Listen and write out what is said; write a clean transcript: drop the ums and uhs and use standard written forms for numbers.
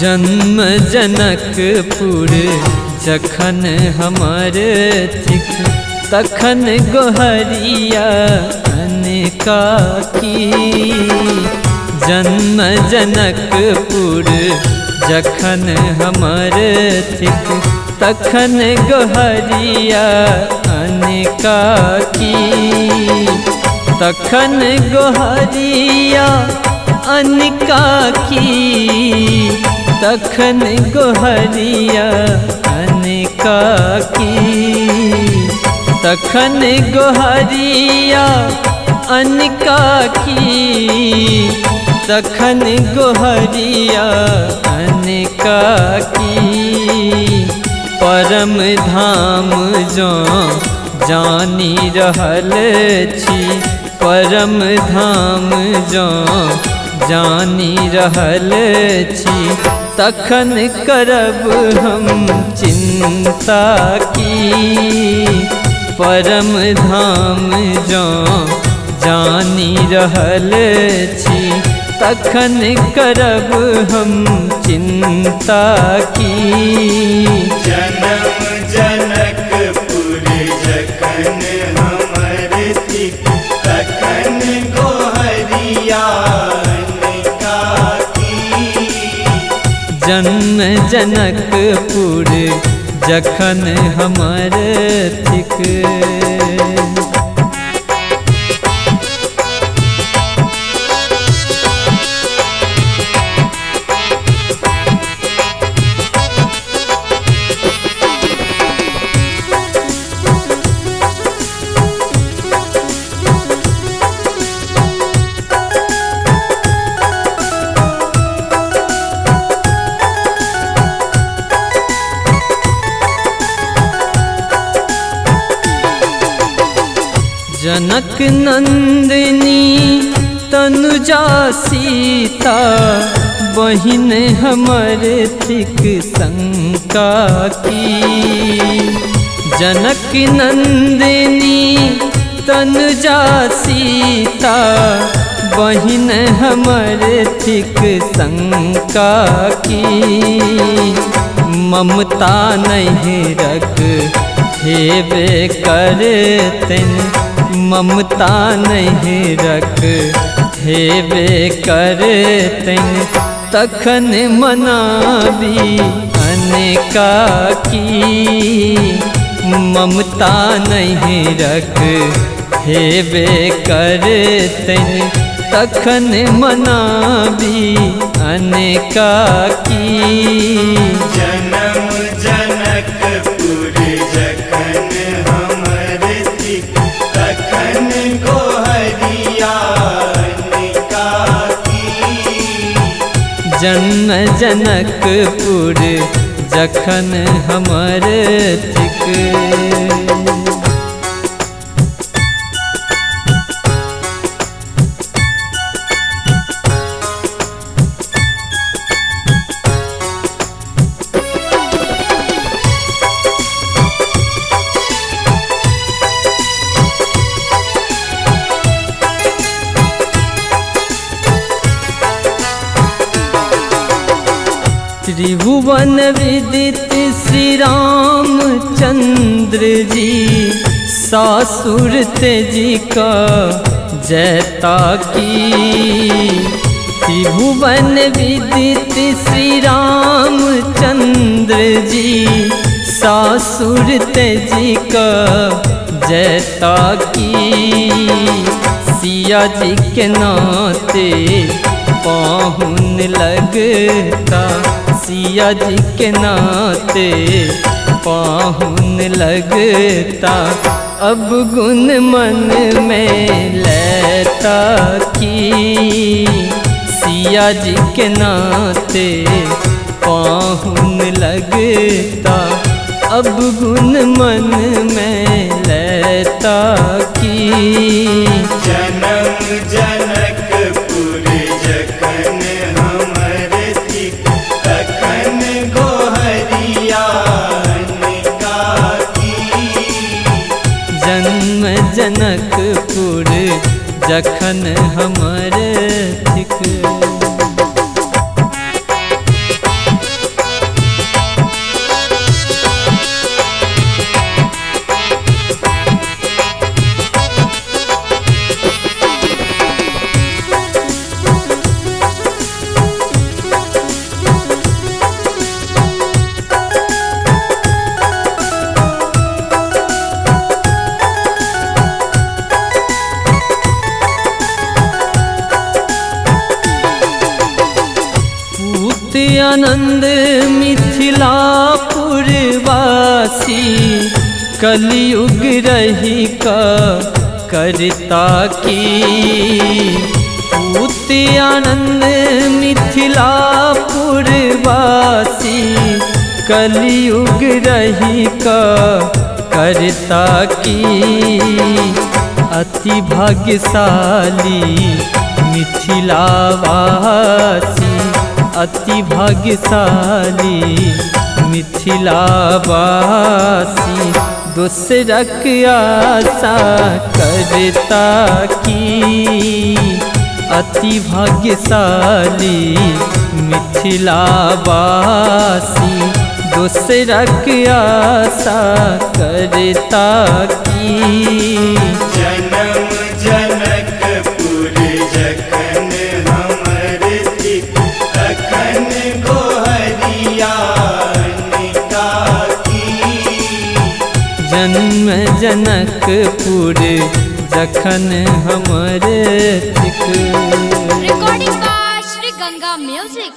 जन्म जनकपुर जखन हमर थिक तखन गोहरिया अनका की। जन्म जनकपुर जखन हमर थिक तखन गोहरिया अनका की। तखन गोहरिया अनका की, तखन गोहरिया अनका की। तखन गोहरिया अनका की, तखन गोहरिया अनका की। परम धाम जो जानी रहल छी, परम धाम जो जानी रहल छी, तखन करब हम चिंता की। परम धाम जो जानी रहल छी, तखन करब हम चिंता की। जन्म जनकपुर जखन हमर थिक तखन गोहरिया अनका की। जन्म जनकपुर जखन हमर थिक। जनक नंदिनी तनुजा सीता बहिन हमर थिक शंका की। जनक नंदिनी तनुजा सीता बहिन हमर थिक शंका की। ममता नहीं रख हेबे करतन, ममता नहीं रख हेबे करतन, तखन मनाबी अनका की। ममता नहीं रख हेबे करतन, तखन मनाबी अनका की। जन्म जनकपुर जखन हमर थिक तखन गोहरिया अनका की। जन्म जनकपुर जखन हमर थिक। त्रिभुवन विदित श्री रामचंद्र जी सासुर तेजी का जैता की। त्रिभुवन विदित श्री रामचंद्र जी सासुर तेजी का जैता की। सिया जी के नाते पाहुन लगता, सिया जी के नाते पाहुन लगता। अब गुण मन में लेता की। सिया जी के नाते पाहुन लगता, अब गुण मन में लेता की। जन्म जनकपुर जखन हमर थिक तखन गोहरिया अनका की। जन्म जनकपुर जखन हमर थिक। आनंद मिथिलापुरवासी कलयुग रही का करता की। पूत आनंद मिथिलापुरवासी कलयुग रही का करता की। अति भाग्यशाली मिथिलावासी, अति भाग्यशाली मिथिलावासी दूसरक आशा करता की। अति भाग्यशाली मिथिलावासी दूसरक आशा करता की। जन्म जनकपुर जखन हमर थिक तखन गोहरिया निकाकी। जन्म जनकपुर जखन हमर थिक। Recording by Sri Ganga Music.